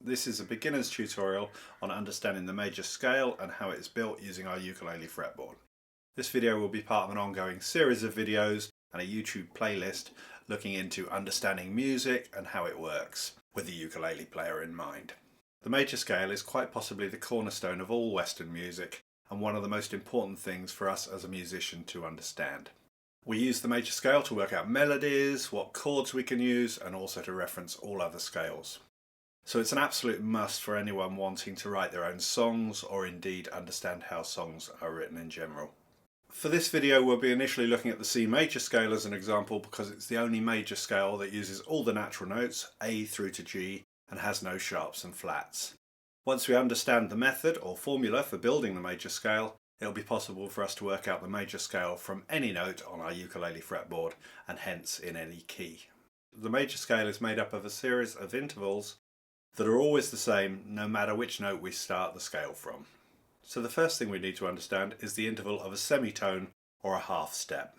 This is a beginner's tutorial on understanding the major scale and how it is built using our ukulele fretboard. This video will be part of an ongoing series of videos and a YouTube playlist looking into understanding music and how it works with the ukulele player in mind. The major scale is quite possibly the cornerstone of all Western music and one of the most important things for us as a musician to understand. We use the major scale to work out melodies, what chords we can use, and also to reference all other scales. So it's an absolute must for anyone wanting to write their own songs or indeed understand how songs are written in general. For this video we'll be initially looking at the C major scale as an example because it's the only major scale that uses all the natural notes, A through to G, and has no sharps and flats. Once we understand the method or formula for building the major scale, it'll be possible for us to work out the major scale from any note on our ukulele fretboard and hence in any key. The major scale is made up of a series of intervals that are always the same no matter which note we start the scale from. So the first thing we need to understand is the interval of a semitone or a half step.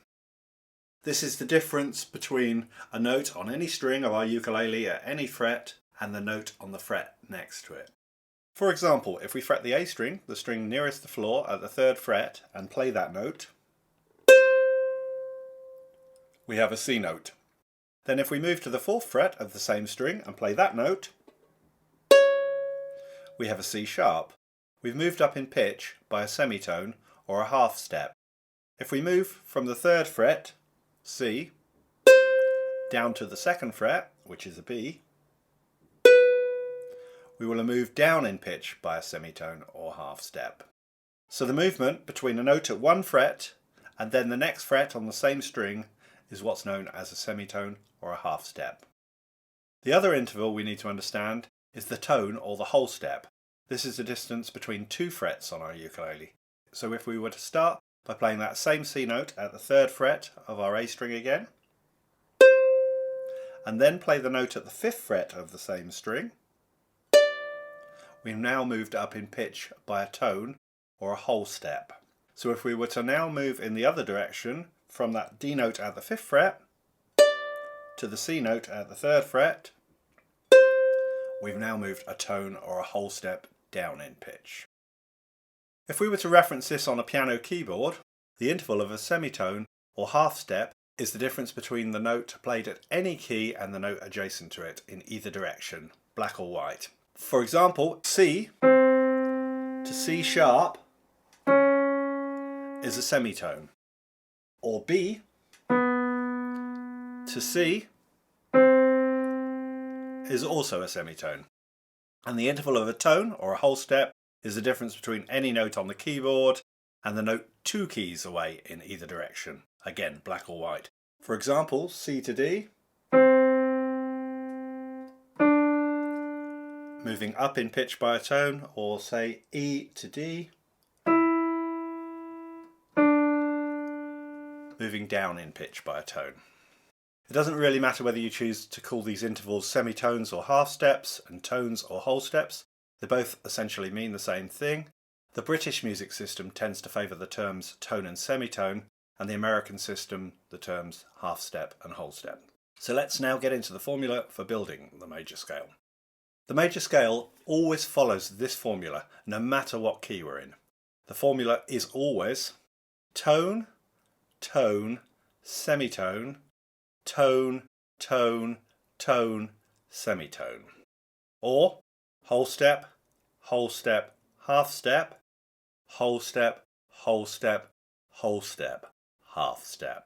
This is the difference between a note on any string of our ukulele at any fret and the note on the fret next to it. For example, if we fret the A string, the string nearest the floor at the 3rd fret, and play that note, we have a C note. Then if we move to the 4th fret of the same string and play that note, we have a C sharp. We've moved up in pitch by a semitone or a half step. If we move from the 3rd fret, C, down to the 2nd fret, which is a B, we will have moved down in pitch by a semitone or half step. So the movement between a note at one fret and then the next fret on the same string is what's known as a semitone or a half step. The other interval we need to understand is the tone or the whole step. This is the distance between 2 frets on our ukulele. So if we were to start by playing that same C note at the 3rd fret of our A string again, and then play the note at the 5th fret of the same string, we've now moved up in pitch by a tone or a whole step. So if we were to now move in the other direction from that D note at the 5th fret to the C note at the 3rd fret, we've now moved a tone or a whole step down in pitch. If we were to reference this on a piano keyboard, the interval of a semitone or half step is the difference between the note played at any key and the note adjacent to it in either direction, black or white. For example, C to C sharp is a semitone, or B to C is also a semitone. And the interval of a tone or a whole step is the difference between any note on the keyboard and the note 2 keys away in either direction, again black or white. For example, C to D, moving up in pitch by a tone, or say E to D, moving down in pitch by a tone. It doesn't really matter whether you choose to call these intervals semitones or half steps and tones or whole steps. They both essentially mean the same thing. The British music system tends to favour the terms tone and semitone, and the American system the terms half step and whole step. So let's now get into the formula for building the major scale. The major scale always follows this formula, no matter what key we're in. The formula is always tone, tone, semitone, tone, tone, tone, semitone. Or whole step, half step, whole step, whole step, whole step, half step.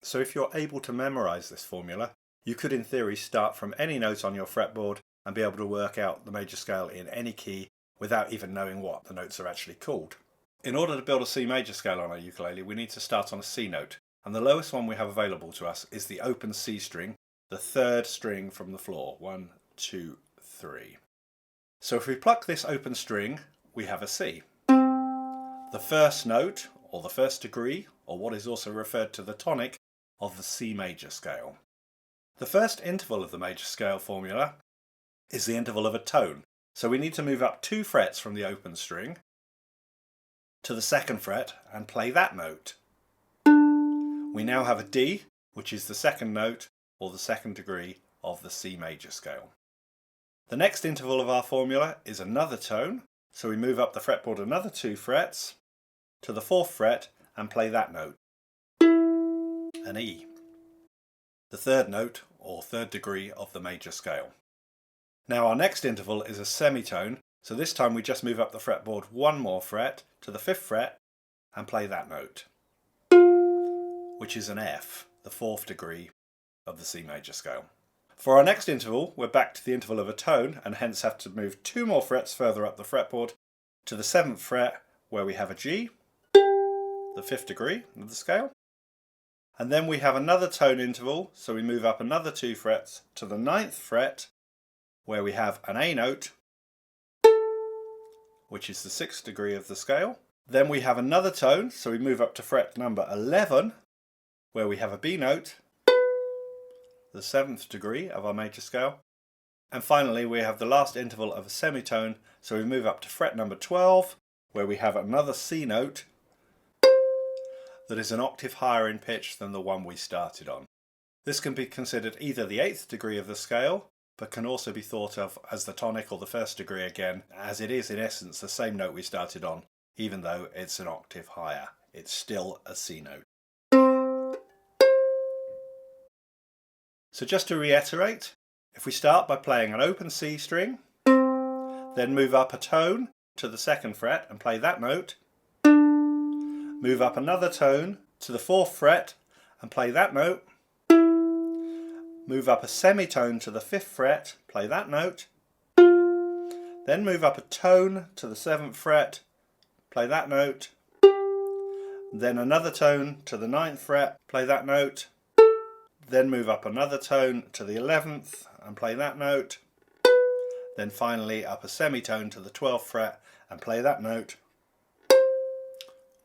So if you're able to memorize this formula, you could in theory start from any note on your fretboard and be able to work out the major scale in any key without even knowing what the notes are actually called. In order to build a C major scale on our ukulele, we need to start on a C note, and the lowest one we have available to us is the open C string, the 3rd string from the floor. 1, 2, 3. So if we pluck this open string, we have a C. The first note, or the first degree, or what is also referred to the tonic, of the C major scale. The first interval of the major scale formula is the interval of a tone. So we need to move up 2 frets from the open string to the 2nd fret and play that note. We now have a D, which is the 2nd note or the 2nd degree of the C major scale. The next interval of our formula is another tone, so we move up the fretboard another 2 frets to the 4th fret and play that note, an E, the 3rd note or 3rd degree of the major scale. Now our next interval is a semitone, so this time we just move up the fretboard 1 more fret to the 5th fret and play that note, which is an F, the 4th degree of the C major scale. For our next interval, we're back to the interval of a tone and hence have to move 2 more frets further up the fretboard to the 7th fret where we have a G, the 5th degree of the scale. And then we have another tone interval, so we move up another 2 frets to the 9th fret where we have an A note, which is the 6th degree of the scale. Then we have another tone, so we move up to fret number 11 where we have a B note, the 7th degree of our major scale. And finally we have the last interval of a semitone, so we move up to fret number 12 where we have another C note that is an octave higher in pitch than the one we started on. This can be considered either the 8th degree of the scale, but can also be thought of as the tonic or the 1st degree again, as it is in essence the same note we started on, even though it's an octave higher. It's still a C note. So just to reiterate, if we start by playing an open C string, then move up a tone to the 2nd fret and play that note, move up another tone to the 4th fret and play that note, move up a semitone to the 5th fret, play that note, then move up a tone to the 7th fret, play that note, then another tone to the 9th fret, play that note, then move up another tone to the 11th and play that note, then finally up a semitone to the 12th fret and play that note.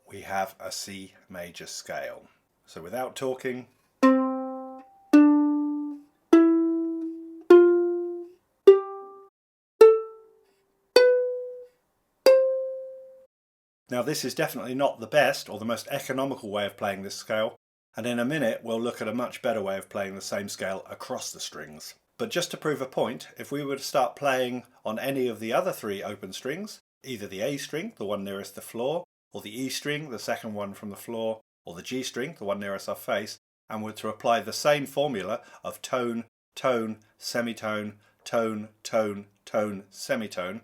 We have a C major scale. So without talking, now this is definitely not the best or the most economical way of playing this scale, and in a minute we'll look at a much better way of playing the same scale across the strings. But just to prove a point, if we were to start playing on any of the other 3 open strings, either the A string, the one nearest the floor, or the E string, the second one from the floor, or the G string, the one nearest our face, and were to apply the same formula of tone, tone, semitone, tone, tone, tone, semitone,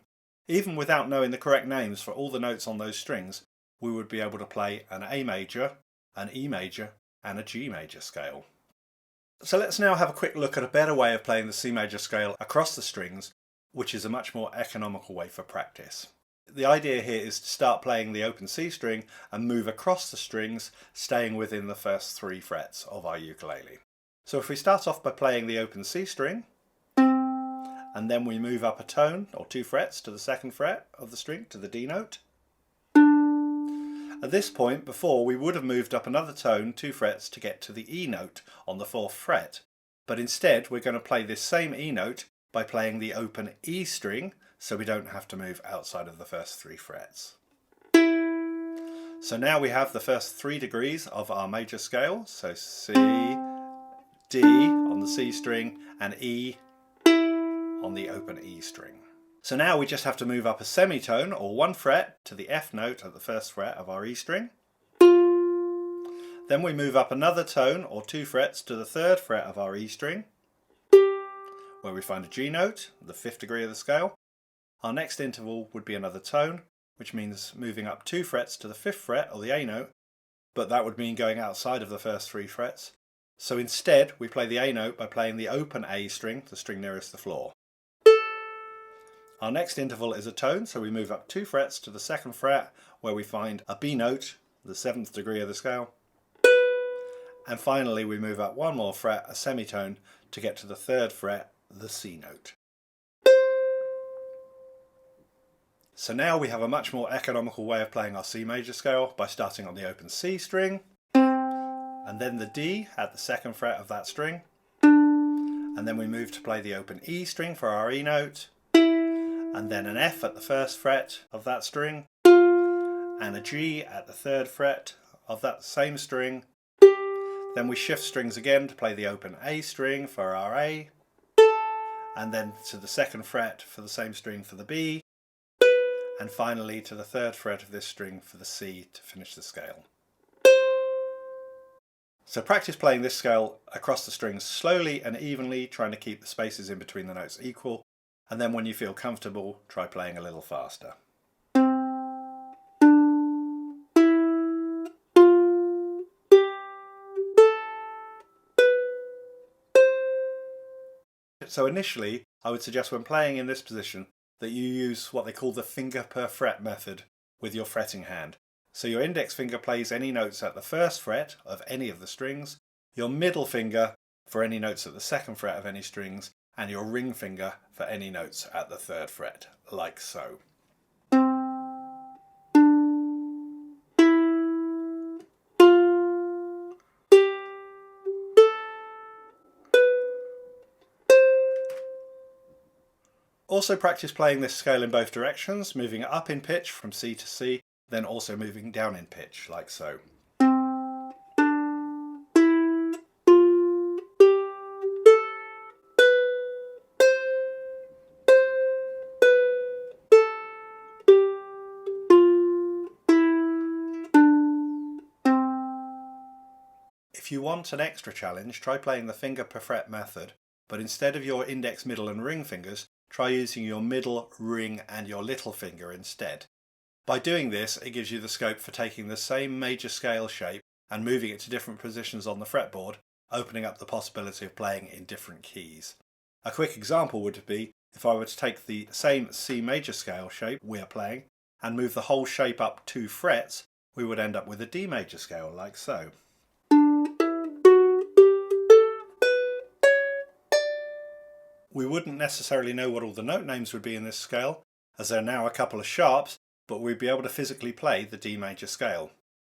even without knowing the correct names for all the notes on those strings, we would be able to play an A major, an E major, and a G major scale. So let's now have a quick look at a better way of playing the C major scale across the strings, which is a much more economical way for practice. The idea here is to start playing the open C string and move across the strings, staying within the first 3 frets of our ukulele. So if we start off by playing the open C string, and then we move up a tone or 2 frets to the 2nd fret of the string to the D note. At this point before we would have moved up another tone 2 frets to get to the E note on the 4th fret, but instead we're going to play this same E note by playing the open E string, so we don't have to move outside of the first 3 frets. So now we have the first 3 degrees of our major scale, so C, D on the C string and E on the open E string. So now we just have to move up a semitone or 1 fret to the F note at the 1st fret of our E string. Then we move up another tone or 2 frets to the 3rd fret of our E string, where we find a G note, the 5th degree of the scale. Our next interval would be another tone, which means moving up 2 frets to the 5th fret or the A note, but that would mean going outside of the first 3 frets. So instead we play the A note by playing the open A string, the string nearest the floor. Our next interval is a tone, so we move up 2 frets to the 2nd fret where we find a B note, the 7th degree of the scale. And finally we move up 1 more fret, a semitone, to get to the 3rd fret, the C note. So now we have a much more economical way of playing our C major scale by starting on the open C string, and then the D at the 2nd fret of that string, and then we move to play the open E string for our E note, and then an F at the 1st fret of that string, and a G at the 3rd fret of that same string. Then we shift strings again to play the open A string for our A, and then to the 2nd fret for the same string for the B, and finally to the 3rd fret of this string for the C to finish the scale. So practice playing this scale across the strings slowly and evenly, trying to keep the spaces in between the notes equal, and then when you feel comfortable, try playing a little faster. So initially, I would suggest when playing in this position that you use what they call the finger per fret method with your fretting hand. So your index finger plays any notes at the 1st fret of any of the strings, your middle finger for any notes at the 2nd fret of any strings, and your ring finger for any notes at the 3rd fret, like so. Also practice playing this scale in both directions, moving it up in pitch from C to C, then also moving down in pitch, like so. If you want an extra challenge, try playing the finger per fret method, but instead of your index, middle and ring fingers, try using your middle, ring and your little finger instead. By doing this, it gives you the scope for taking the same major scale shape and moving it to different positions on the fretboard, opening up the possibility of playing in different keys. A quick example would be if I were to take the same C major scale shape we are playing and move the whole shape up 2 frets, we would end up with a D major scale, like so. We wouldn't necessarily know what all the note names would be in this scale, as there are now a couple of sharps, but we'd be able to physically play the D major scale.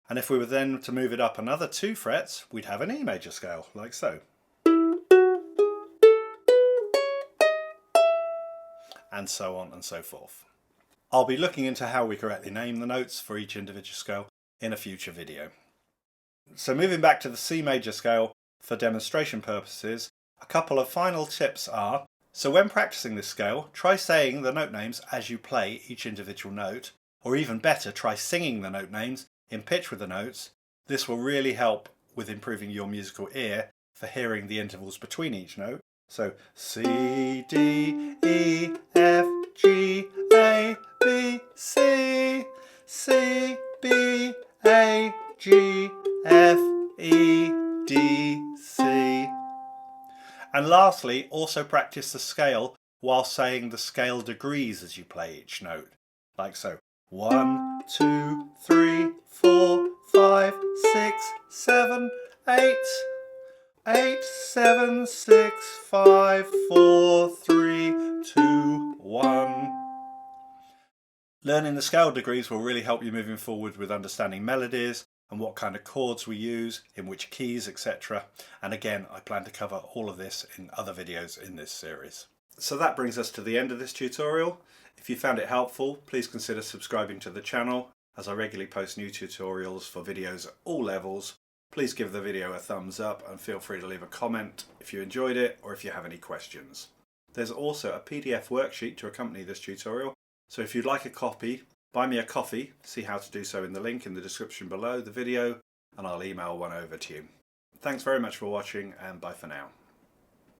And if we were then to move it up another 2 frets, we'd have an E major scale, like so. And so on and so forth. I'll be looking into how we correctly name the notes for each individual scale in a future video. So moving back to the C major scale for demonstration purposes, a couple of final tips are: so when practicing this scale, try saying the note names as you play each individual note, or even better, try singing the note names in pitch with the notes. This will really help with improving your musical ear for hearing the intervals between each note. So C, D, E, F, G, A, B, C, C, B, A, G, F, E, D, C. And lastly, also practice the scale while saying the scale degrees as you play each note, like so. 1, 2, 3, 4, 5, 6, 7, 8. 8, 7, 6, 5, 4, 3, 2, 1. Learning the scale degrees will really help you moving forward with understanding melodies and what kind of chords we use, in which keys, etc. And again, I plan to cover all of this in other videos in this series. So that brings us to the end of this tutorial. If you found it helpful, please consider subscribing to the channel, as I regularly post new tutorials for videos at all levels. Please give the video a thumbs up and feel free to leave a comment if you enjoyed it or if you have any questions. There's also a PDF worksheet to accompany this tutorial, so if you'd like a copy, buy me a coffee. See how to do so in the link in the description below the video, and I'll email one over to you. Thanks very much for watching, and bye for now.